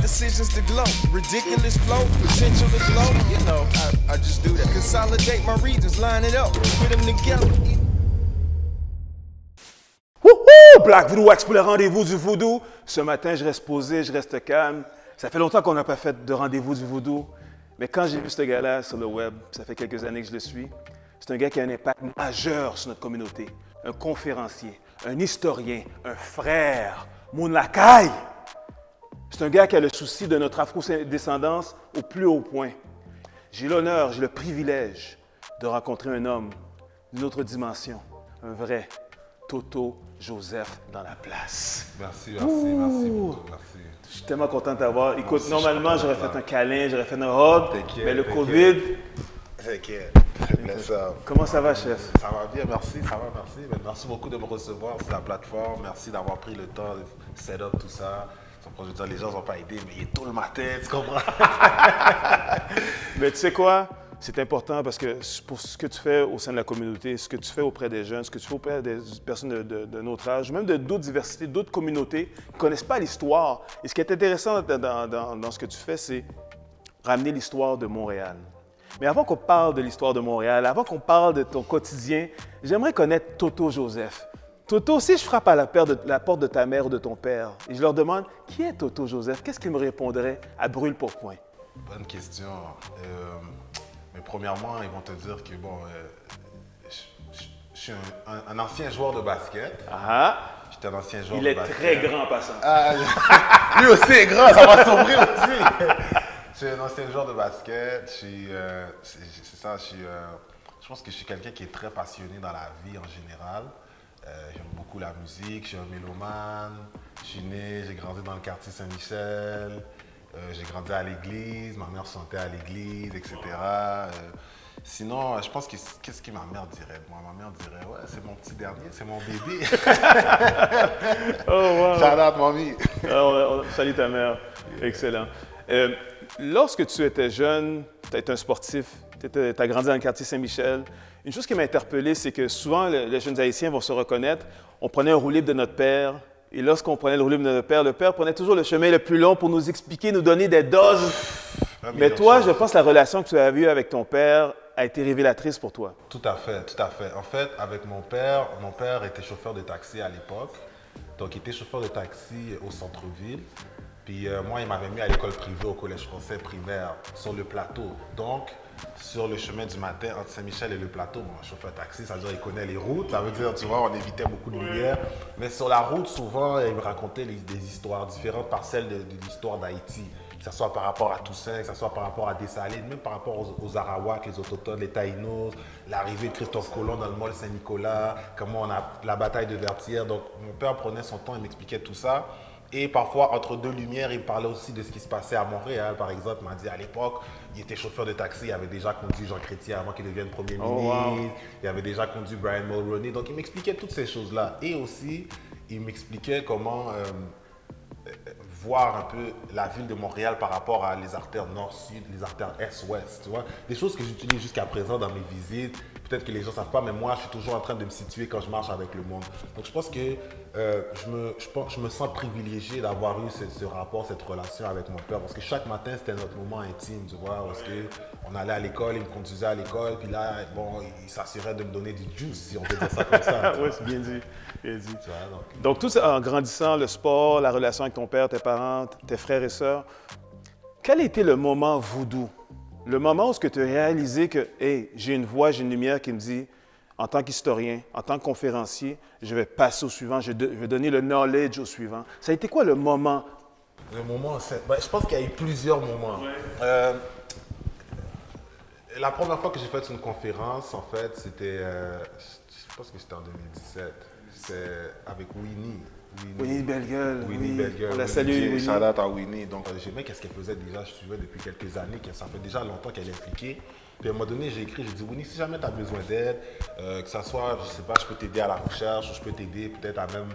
decisions to glow. Ridiculous flow, potential to glow. You know, I just do that. Consolidate my regions, line it up, put them together. Wouhou! Black Voodoo Wax pour le rendez-vous du voodoo. Ce matin, je reste posé, je reste calme. Ça fait longtemps qu'on n'a pas fait de rendez-vous du voodoo. Mais quand j'ai vu ce gars-là sur le web, ça fait quelques années que je le suis, c'est un gars qui a un impact majeur sur notre communauté. Un conférencier, un historien, un frère, mon lacaille. C'est un gars qui a le souci de notre afro-descendance au plus haut point. J'ai l'honneur, j'ai le privilège de rencontrer un homme d'une autre dimension, un vrai Toto Joseph dans la place. Merci beaucoup, merci. Je suis tellement content de t'avoir. Écoute, normalement, j'aurais fait un câlin, j'aurais fait un hug, mais le COVID... T'inquiète, ça. Comment ça va, chef? Ça va bien, merci, ça va, merci. Merci beaucoup de me recevoir sur la plateforme. Merci d'avoir pris le temps de set up tout ça. Je veux dire, les gens n'ont pas aidé, mais il est tôt le matin, tu comprends? Mais tu sais quoi? C'est important parce que pour ce que tu fais au sein de la communauté, ce que tu fais auprès des jeunes, ce que tu fais auprès des personnes de notre âge, même de d'autres diversités, d'autres communautés qui ne connaissent pas l'histoire. Et ce qui est intéressant dans ce que tu fais, c'est ramener l'histoire de Montréal. Mais avant qu'on parle de l'histoire de Montréal, avant qu'on parle de ton quotidien, j'aimerais connaître Toto Joseph. Toto, si je frappe à la porte de ta mère ou de ton père et je leur demande qui est Toto Joseph, qu'est-ce qu'ils me répondraient à brûle pour point? Bonne question. Mais premièrement, ils vont te dire que bon, je suis un ancien joueur de basket. J'étais un ancien joueur de basket. Il est très grand en passant. Lui aussi est grand, ça va s'ouvrir aussi. Je suis un ancien joueur de basket. C'est ça, je pense que je suis quelqu'un qui est très passionné dans la vie en général. J'aime beaucoup la musique, je suis un mélomane. Je suis né, j'ai grandi dans le quartier Saint-Michel. J'ai grandi à l'église, ma mère chantait à l'église, etc. Sinon, je pense que qu'est-ce que ma mère dirait de moi? Ma mère dirait, ouais, c'est mon petit dernier, c'est mon bébé. Oh, wow. Shout out, mamie. Salut ta mère. Excellent. Lorsque tu étais jeune, tu étais un sportif, tu as grandi dans le quartier Saint-Michel. Une chose qui m'a interpellé, c'est que souvent, les jeunes Haïtiens vont se reconnaître. On prenait un roue libre de notre père. Et lorsqu'on prenait le roue libre de notre père, le père prenait toujours le chemin le plus long pour nous expliquer, nous donner des doses. Mais toi, je pense que la relation que tu as eue avec ton père a été révélatrice pour toi. Tout à fait, tout à fait. En fait, avec mon père était chauffeur de taxi à l'époque. Donc, il était chauffeur de taxi au centre-ville. Puis moi, il m'avait mis à l'école privée au collège français primaire sur le plateau. Donc, sur le chemin du matin entre Saint-Michel et le plateau, bon, chauffeur taxi, ça veut dire qu'il connaît les routes. Ça veut dire, tu vois, on évitait beaucoup de lumière. Mais sur la route, souvent, il me racontait des histoires différentes par celle de l'histoire d'Haïti. Que ce soit par rapport à Toussaint, que ce soit par rapport à Dessalines, même par rapport aux Arawaks, les Autochtones, les Taïnos, l'arrivée de Christophe Colomb dans le Mall Saint-Nicolas, comment on a la bataille de Vertières. Donc, mon père prenait son temps, il m'expliquait tout ça. Et parfois, entre deux lumières, il parlait aussi de ce qui se passait à Montréal. Par exemple, il m'a dit à l'époque, il était chauffeur de taxi, il avait déjà conduit Jean Chrétien avant qu'il devienne Premier ministre. Wow. Il avait déjà conduit Brian Mulroney. Donc, il m'expliquait toutes ces choses-là. Et aussi, il m'expliquait comment voir un peu la ville de Montréal par rapport à les artères nord-sud, les artères est-ouest, tu vois. Des choses que j'utilise jusqu'à présent dans mes visites. Peut-être que les gens ne savent pas, mais moi, je suis toujours en train de me situer quand je marche avec le monde. Donc, je pense que je me sens privilégié d'avoir eu ce rapport, cette relation avec mon père. Parce que chaque matin, c'était notre moment intime, tu vois. Parce qu'on allait à l'école, il me conduisait à l'école. Puis là, bon, il s'assurait de me donner du juice, si on peut dire ça comme ça. Oui, c'est bien dit. Bien dit. Tu vois, donc, tout ça, en grandissant, le sport, la relation avec ton père, tes parents, tes frères et sœurs, quel était le moment voodoo? Le moment où tu as réalisé que hey, j'ai une voix, j'ai une lumière qui me dit, en tant qu'historien, en tant que conférencier, je vais passer au suivant, je vais donner le knowledge au suivant. Ça a été quoi le moment? Le moment, je pense qu'il y a eu plusieurs moments. Ouais. La première fois que j'ai fait une conférence, en fait, c'était, je pense que c'était en 2017, c'est avec Winnie. Winnie Belle-Gueule. Winnie Belle-Gueule. On la salue, Winnie. Shout out à Winnie. Donc, j'aimais qu'est-ce qu'elle faisait déjà. Je suivais depuis quelques années. Ça fait déjà longtemps qu'elle est impliquée. Puis à un moment donné, j'ai écrit, j'ai dit, Winnie, si jamais tu as besoin d'aide, que ça soit, je sais pas, je peux t'aider à la recherche, ou je peux t'aider peut-être à même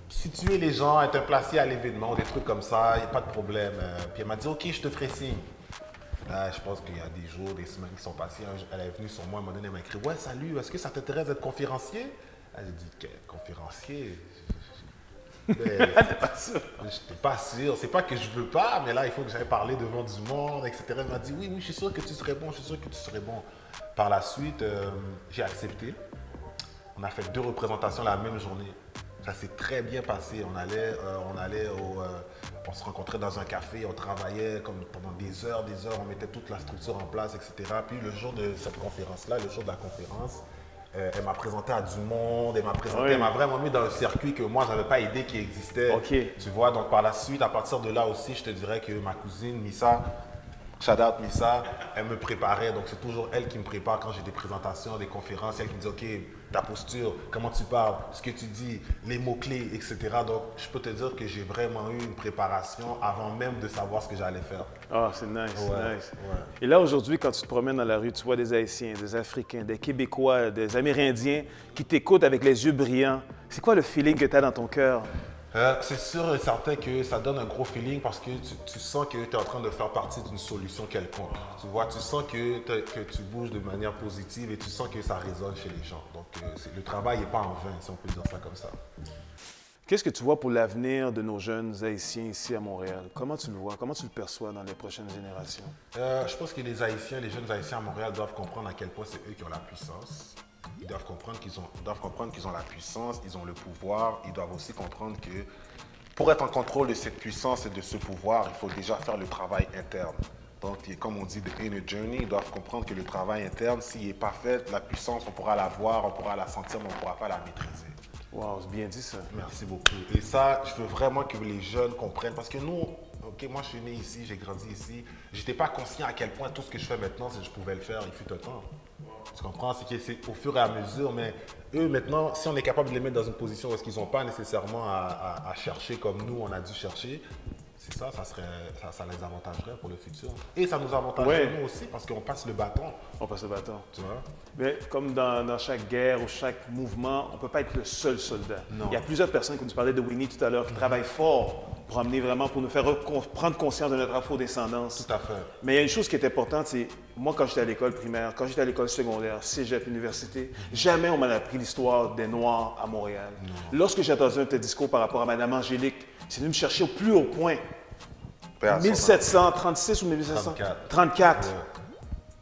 situer les gens, être placé à l'événement, des trucs comme ça, il n'y a pas de problème. Puis elle m'a dit, OK, je te ferai signe. Là, je pense qu'il y a des jours, des semaines qui sont passées. Elle est venue sur moi, à un moment donné, elle m'a écrit, ouais, salut, est-ce que ça t'intéresse d'être conférencier? J'ai dit, conférencier? Mais T'es pas sûr? je n'étais pas sûr. C'est pas que je veux pas, mais là, il faut que j'aille parler devant du monde, etc. Elle m'a dit, oui, oui, je suis sûr que tu serais bon, je suis sûr que tu serais bon. Par la suite, j'ai accepté. On a fait 2 représentations la même journée. Ça s'est très bien passé. On se rencontrait dans un café, on travaillait comme pendant des heures, on mettait toute la structure en place, etc. Puis le jour de cette conférence-là, le jour de la conférence, elle m'a présenté à du monde, elle m'a vraiment mis dans un circuit que moi, je n'avais pas idée qu'il existait. Okay. Tu vois, donc par la suite, à partir de là aussi, je te dirais que ma cousine Missa, shout out Missa, elle me préparait. Donc c'est toujours elle qui me prépare quand j'ai des présentations, des conférences. Elle qui me dit, OK, ta posture, comment tu parles, ce que tu dis, les mots-clés, etc. Donc je peux te dire que j'ai vraiment eu une préparation avant même de savoir ce que j'allais faire. Ah, c'est nice, Ouais, nice. ouais. Et là, aujourd'hui, quand tu te promènes dans la rue, tu vois des Haïtiens, des Africains, des Québécois, des Amérindiens qui t'écoutent avec les yeux brillants. C'est quoi le feeling que tu as dans ton cœur? C'est sûr et certain que ça donne un gros feeling parce que tu sens que tu es en train de faire partie d'une solution quelconque. Tu vois, tu sens que tu bouges de manière positive et tu sens que ça résonne chez les gens. Donc, le travail n'est pas en vain, si on peut dire ça comme ça. Qu'est-ce que tu vois pour l'avenir de nos jeunes Haïtiens ici à Montréal? Comment tu le vois? Comment tu le perçois dans les prochaines générations? Je pense que les jeunes Haïtiens à Montréal doivent comprendre à quel point c'est eux qui ont la puissance. Ils doivent comprendre qu'ils ont la puissance, ils ont le pouvoir. Ils doivent aussi comprendre que pour être en contrôle de cette puissance et de ce pouvoir, il faut déjà faire le travail interne. Donc, comme on dit, the inner journey, ils doivent comprendre que le travail interne, s'il n'est pas fait, la puissance, on pourra la voir, on pourra la sentir, mais on ne pourra pas la maîtriser. Wow, c'est bien dit ça. Merci beaucoup. Et ça, je veux vraiment que les jeunes comprennent. Parce que nous, OK, moi je suis né ici, j'ai grandi ici. Je n'étais pas conscient à quel point tout ce que je fais maintenant, si je pouvais le faire, il fut un temps. Tu comprends? C'est au fur et à mesure, mais eux maintenant, si on est capable de les mettre dans une position où ils n'ont pas nécessairement à chercher comme nous, on a dû chercher, c'est ça, ça les avantagerait pour le futur. Et ça nous avantagerait nous aussi parce qu'on passe le bâton. On passe le bâton. Tu vois? Mais comme dans chaque guerre ou chaque mouvement, on ne peut pas être le seul soldat. Non. Il y a plusieurs personnes, comme tu parlais de Winnie tout à l'heure, qui travaillent fort pour amener vraiment, pour nous faire prendre conscience de notre afro-descendance. Tout à fait. Mais il y a une chose qui est importante, c'est moi quand j'étais à l'école primaire, quand j'étais à l'école secondaire, cégep, université, jamais on m'a appris l'histoire des Noirs à Montréal. Non. Lorsque j'ai entendu un tel discours par rapport à Mme Angélique, c'est venu me chercher au plus haut point. 1736 ou 1734. Ouais.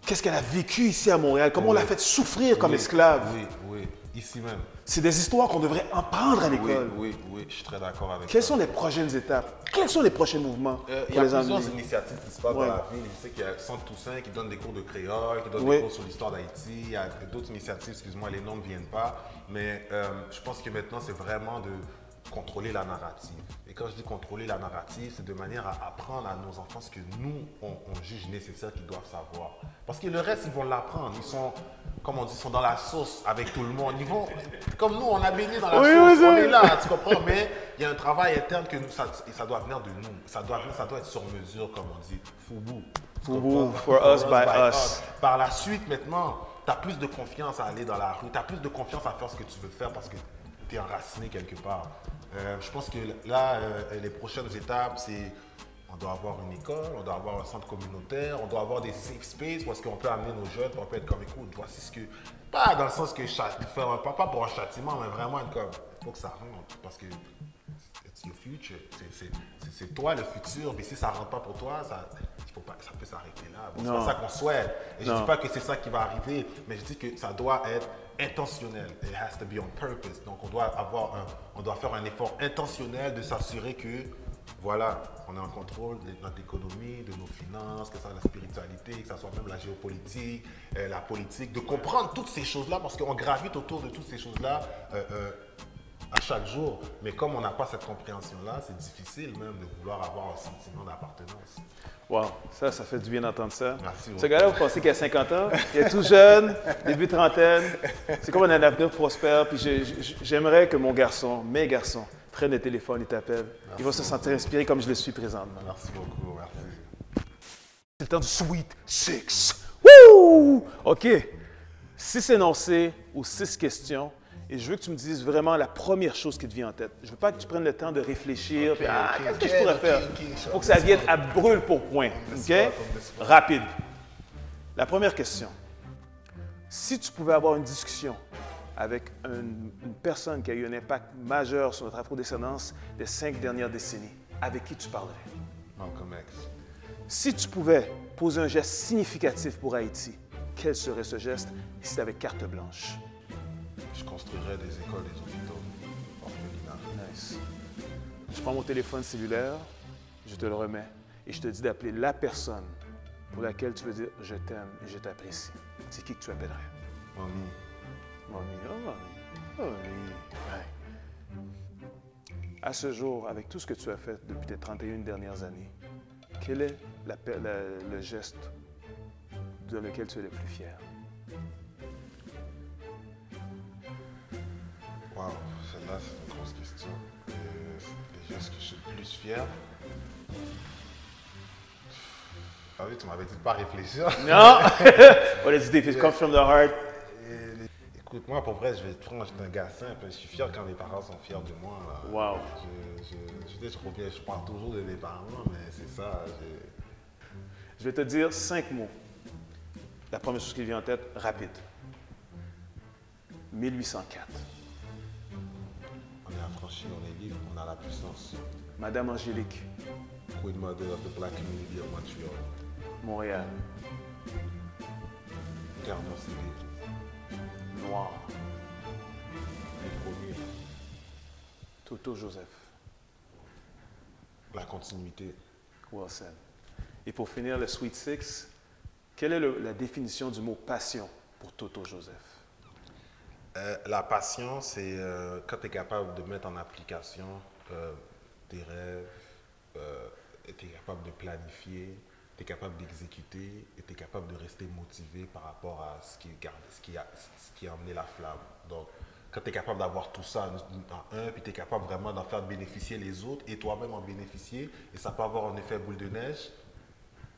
Qu'est-ce qu'elle a vécu ici à Montréal? Comment on l'a fait souffrir comme esclave? Oui, ici même. C'est des histoires qu'on devrait apprendre à l'école. Oui, je suis très d'accord avec Quelles ça. sont les prochaines étapes? Quels sont les prochains mouvements? Il y a plusieurs initiatives qui se passent dans la ville. Je sais qu'il y a Centre Toussaint qui donne des cours de créole, qui donne des cours sur l'histoire d'Haïti. Il y a d'autres initiatives, excuse-moi, les noms ne viennent pas. Mais je pense que maintenant, c'est vraiment de contrôler la narrative. Et quand je dis contrôler la narrative, c'est de manière à apprendre à nos enfants ce que nous, on juge nécessaire qu'ils doivent savoir. Parce que le reste, ils vont l'apprendre. Ils sont, comme on dit, sont dans la sauce avec tout le monde. Ils vont, comme nous, on a baigné dans la sauce, on est là, tu comprends? Mais il y a un travail interne que nous, ça doit venir de nous. Ça doit être sur mesure, comme on dit. Foubou. Foubou, for us, by us. Par la suite, maintenant, tu as plus de confiance à aller dans la rue. Tu as plus de confiance à faire ce que tu veux faire parce que tu es enraciné quelque part. Je pense que là, les prochaines étapes, c'est on doit avoir une école, on doit avoir un centre communautaire, on doit avoir des safe spaces parce qu'on peut amener nos jeunes, on peut être comme, écoute, voici ce que... Pas dans le sens que faire pas pour un châtiment, mais vraiment comme, il faut que ça rentre parce que it's your future, c'est toi le futur, mais si ça ne rentre pas pour toi, ça peut s'arrêter là. Bon, c'est pas ça qu'on souhaite. Et je ne dis pas que c'est ça qui va arriver, mais je dis que ça doit être intentionnel. It has to be on purpose. Donc, on doit faire un effort intentionnel de s'assurer que, voilà, on est en contrôle de notre économie, de nos finances, que ce soit la spiritualité, que ce soit même la géopolitique, la politique, de comprendre toutes ces choses-là parce qu'on gravite autour de toutes ces choses-là à chaque jour. Mais comme on n'a pas cette compréhension-là, c'est difficile même de vouloir avoir un sentiment d'appartenance. Wow, ça fait du bien d'entendre ça. Merci beaucoup. Ce gars-là, vous pensez qu'il a 50 ans? Il est tout jeune, début trentaine. C'est comme on a un avenir prospère. Puis j'aimerais que mes garçons, prennent le téléphone, ils t'appellent. Ils vont se sentir inspirés comme je le suis présentement. Merci beaucoup, merci. C'est le temps du Sweet Six. Wouh! OK. 6 énoncés ou 6 questions. Et je veux que tu me dises vraiment la première chose qui te vient en tête. Je ne veux pas que tu prennes le temps de réfléchir. Qu'est-ce que je pourrais faire? Il faut que ça vienne à brûle pour point. OK? Rapide. La première question. Si tu pouvais avoir une discussion avec une personne qui a eu un impact majeur sur notre afrodescendance des 5 dernières décennies, avec qui tu parlerais? Malcolm X. Si tu pouvais poser un geste significatif pour Haïti, quel serait ce geste si tu avais carte blanche? Je construirais des écoles, des hôpitaux orphelinats. Nice. Je prends mon téléphone cellulaire, je te le remets et je te dis d'appeler la personne pour laquelle tu veux dire « je t'aime et je t'apprécie ». C'est qui que tu appellerais? Mamie. Mamie, oh mamie, ouais. À ce jour, avec tout ce que tu as fait depuis tes 31 dernières années, quel est le geste de lequel tu es le plus fier? Wow, celle-là, c'est une grosse question. Les gestes que je suis le plus fier. Ah oui, tu m'avais dit de pas réfléchir. Non! What is it? It comes from the heart. Écoute, moi, pour vrai, je vais être franc, je suis un gars simple. Je suis fier quand mes parents sont fiers de moi. Là. Wow. Je parle toujours de mes parents, mais c'est ça. Je vais te dire 5 mots. La première chose qui vient en tête, rapide. 1804. On est affranchi, on est libre, on a la puissance. Madame Angélique. Queen Mother of the Black Community of Montreal. Montréal. Terre non civile. Noir. Les premiers. Toto Joseph. La continuité. Well said. Et pour finir, le Sweet Six, quelle est la définition du mot passion pour Toto Joseph? La passion, c'est quand tu es capable de mettre en application tes rêves, tu es capable de planifier, tu es capable d'exécuter et tu es capable de rester motivé par rapport à ce qui a amené la flamme. Donc, quand tu es capable d'avoir tout ça en un, puis tu es capable vraiment d'en faire bénéficier les autres et toi-même en bénéficier, et ça peut avoir un effet boule de neige,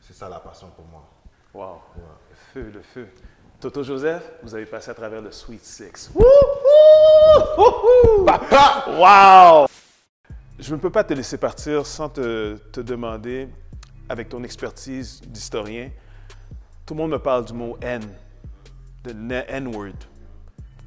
c'est ça la passion pour moi. Wow. Ouais. Le feu, le feu. Toto Joseph, vous avez passé à travers le Sweet Six. Papa! Wow! Je ne peux pas te laisser partir sans te demander, avec ton expertise d'historien, tout le monde me parle du mot N, de N-word.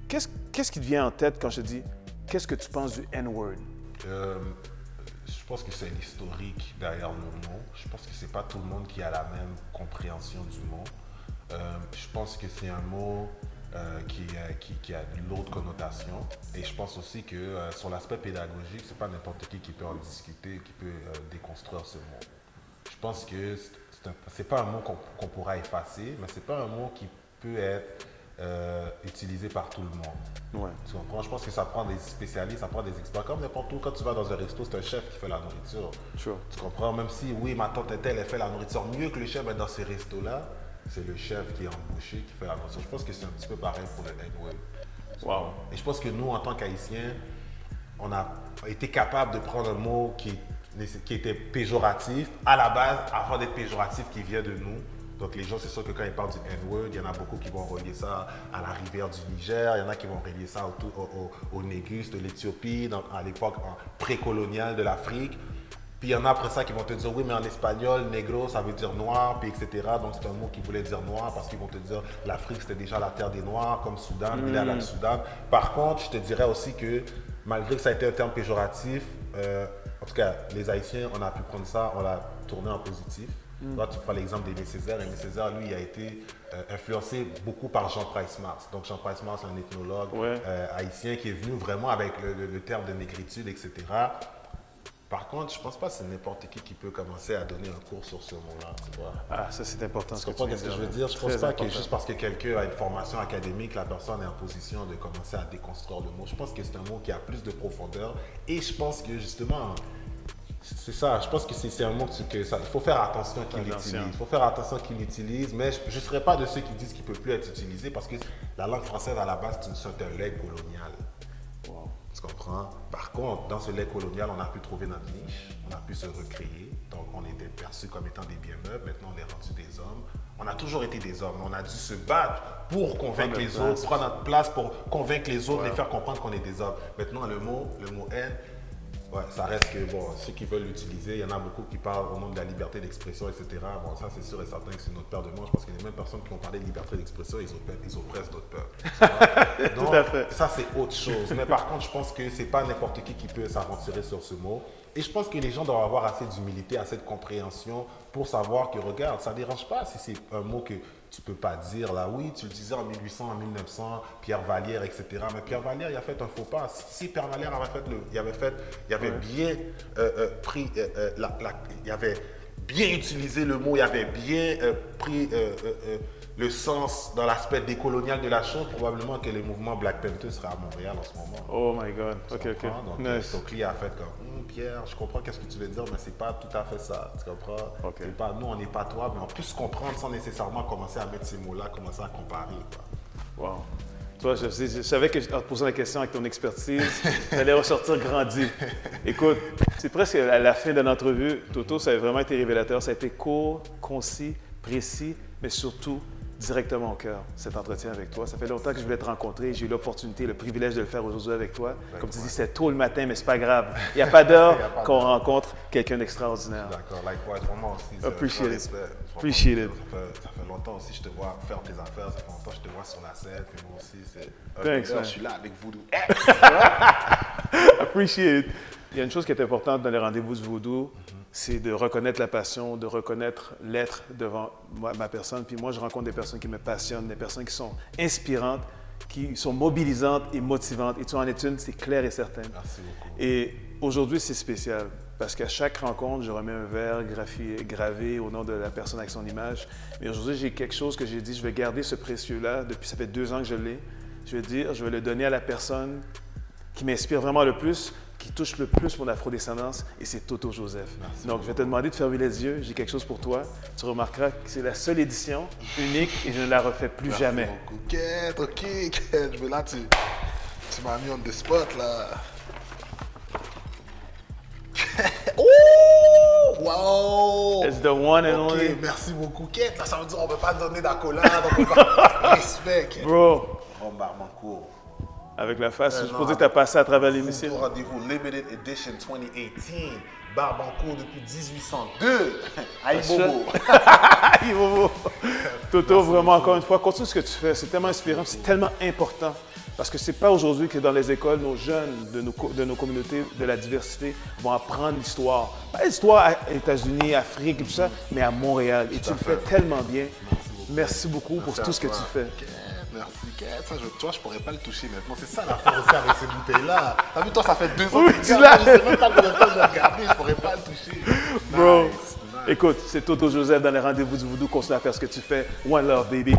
Qu'est-ce qui te vient en tête quand je te dis, qu'est-ce que tu penses du N-word? Je pense que c'est l'historique derrière le mot. Je pense que c'est pas tout le monde qui a la même compréhension du mot. Je pense que c'est un mot qui a l'autre connotation. Et je pense aussi que sur l'aspect pédagogique, c'est pas n'importe qui peut en discuter, qui peut déconstruire ce mot. Je pense que c'est pas un mot qu'on pourra effacer, mais c'est pas un mot qui peut être utilisé par tout le monde. Ouais. Tu comprends? Je pense que ça prend des spécialistes, ça prend des experts. Comme n'importe où, quand tu vas dans un resto, c'est un chef qui fait la nourriture. Sure. Tu comprends? Même si, oui, ma tante telle, elle fait la nourriture mieux que le chef, mais dans ces restos-là, c'est le chef qui est embauché, qui fait la nourriture. Je pense que c'est un petit peu pareil pour le N-word. Wow. Et je pense que nous, en tant qu'Haïtiens, on a été capable de prendre un mot qui était péjoratif, à la base, avant d'être péjoratif, qui vient de nous. Donc les gens, c'est sûr que quand ils parlent du N-word, il y en a beaucoup qui vont relier ça à la rivière du Niger, il y en a qui vont relier ça au Négus de l'Éthiopie, à l'époque précoloniale de l'Afrique. Puis il y en a après ça qui vont te dire, oui, mais en espagnol, negro, ça veut dire noir, puis etc. Donc c'est un mot qui voulait dire noir parce qu'ils vont te dire, l'Afrique, c'était déjà la terre des noirs, comme Soudan, il est à la Soudan. Par contre, je te dirais aussi que malgré que ça a été un terme péjoratif, en tout cas, les Haïtiens, on a pu prendre ça, on l'a tourné en positif. Toi, tu prends l'exemple d'Aimé Césaire. Aimé Césaire, lui, il a été influencé beaucoup par Jean Price-Mars. Donc, Jean Price-Mars, un ethnologue haïtien qui est venu vraiment avec le terme de négritude, etc. Par contre, je ne pense pas que c'est n'importe qui peut commencer à donner un cours sur ce mot-là. Tu vois. Ah, ça, c'est important. Tu comprends ce que je veux dire? Je ne pense pas que juste parce que quelqu'un a une formation académique, la personne est en position de commencer à déconstruire le mot. Je pense que c'est un mot qui a plus de profondeur. Et je pense que, justement, c'est ça, je pense que c'est un mot il faut faire attention qu'il utilise. Il faut faire attention qu'il l'utilise, mais je ne serais pas de ceux qui disent qu'il ne peut plus être utilisé parce que la langue française, à la base, c'est un legs colonial. Wow. Tu comprends? Par contre, dans ce legs colonial, on a pu trouver notre niche, on a pu se recréer. Donc, on était perçus comme étant des bien meubles. Maintenant, on est rendu des hommes. On a toujours été des hommes. On a dû se battre pour convaincre les autres, prendre notre place pour convaincre les autres, les faire comprendre qu'on est des hommes. Maintenant, le mot N, Ouais, ça reste que, bon, ceux qui veulent l'utiliser, il y en a beaucoup qui parlent au nom de la liberté d'expression, etc. Bon, ça, c'est sûr et certain que c'est notre paire de manches, parce que les mêmes personnes qui ont parlé de liberté d'expression, ils oppressent d'autres peuples. Tout à fait. Ça, c'est autre chose. Mais par contre, je pense que c'est pas n'importe qui peut s'aventurer sur ce mot. Et je pense que les gens doivent avoir assez d'humilité, assez de compréhension pour savoir que, regarde, ça ne dérange pas si c'est un mot que tu ne peux pas dire. Là, oui, tu le disais en 1800, en 1900, Pierre Vallière, etc. Mais Pierre Vallière, il a fait un faux pas. Si Pierre Vallière il avait bien pris, il avait bien utilisé le mot, il avait bien pris le sens dans l'aspect décolonial de la chose, probablement que le mouvement Black Panther serait à Montréal en ce moment. Oh my God, ok. Donc, Nice. Stokely a fait comme, Pierre, je comprends qu'est-ce que tu veux dire, mais c'est pas tout à fait ça, tu comprends? Ok. Nous, on n'est pas toi, mais on peut se comprendre sans nécessairement commencer à mettre ces mots-là, commencer à comparer, quoi. Wow. Toi, je savais que en te posant la question avec ton expertise, tu allais ressortir grandi. Écoute, c'est presque à la fin de l'entrevue. Toto, ça a vraiment été révélateur. Ça a été court, concis, précis, mais surtout directement au cœur, cet entretien avec toi. Ça fait longtemps que je voulais te rencontrer. J'ai eu l'opportunité, le privilège de le faire aujourd'hui avec toi. Comme tu dis, c'est tôt le matin, mais c'est pas grave. Il n'y a pas d'heure qu'on rencontre quelqu'un d'extraordinaire. D'accord, likewise, vraiment aussi. Appreciate it. Vraiment, Appreciate it. Ça fait longtemps aussi que je te vois faire tes affaires, ça fait longtemps que je te vois sur la scène, puis moi aussi, c'est Thanks, man. je suis là avec Voodoo. Appreciate it. Il y a une chose qui est importante dans les rendez-vous du Voodoo, c'est de reconnaître la passion, de reconnaître l'être devant ma personne. Puis moi, je rencontre des personnes qui me passionnent, des personnes qui sont inspirantes, qui sont mobilisantes et motivantes. Et tu en es une, c'est clair et certain. Merci beaucoup. Et aujourd'hui, c'est spécial parce qu'à chaque rencontre, je remets un verre gravé au nom de la personne avec son image. Mais aujourd'hui, j'ai quelque chose que j'ai dit, je vais garder ce précieux-là. Depuis, ça fait 2 ans que je l'ai. Je vais le donner à la personne qui m'inspire vraiment le plus, qui touche le plus mon afrodescendance, et c'est Toto Joseph. Merci Donc, je vais te demander de fermer les yeux. J'ai quelque chose pour toi. Tu remarqueras que c'est la seule édition, unique, et je ne la refais plus jamais. Merci beaucoup. Kate, ok, Kate, mais là, tu m'as mis on the spot, là. Oh! Wow! It's the one and Ok, only. merci beaucoup, Kate. Là, ça veut dire qu'on ne peut pas donner d'accolade, on peut pas... Respect, Kate. Bro, Robert Mancourt. avec la face, je non, suppose que tu as passé à travers l'émission. Voodoo Rendez-vous Limited Edition 2018. Barbancourt depuis 1802. Aïe Bobo. Aïe, Bobo. Toto, vraiment, encore une fois, continue ce que tu fais. C'est tellement inspirant, c'est tellement important. Parce que ce n'est pas aujourd'hui que dans les écoles, nos jeunes de nos communautés, de la diversité, vont apprendre l'histoire. Pas l'histoire aux États-Unis, Afrique et tout ça, mais à Montréal. Et tu le fais tellement bien. Merci beaucoup pour tout ce que tu fais. Merci, Kate. Ça, tu vois, je pourrais pas le toucher maintenant. C'est ça l'affaire aussi avec ces bouteilles-là. T'as vu, toi, ça fait 2 ans que tu l'as. je sais même pas combien de temps je l'ai regardé. Je pourrais pas le toucher. Bro, Nice, nice. écoute, c'est Toto Joseph dans les rendez-vous du Voodoo. Continue à faire ce que tu fais. One love, baby.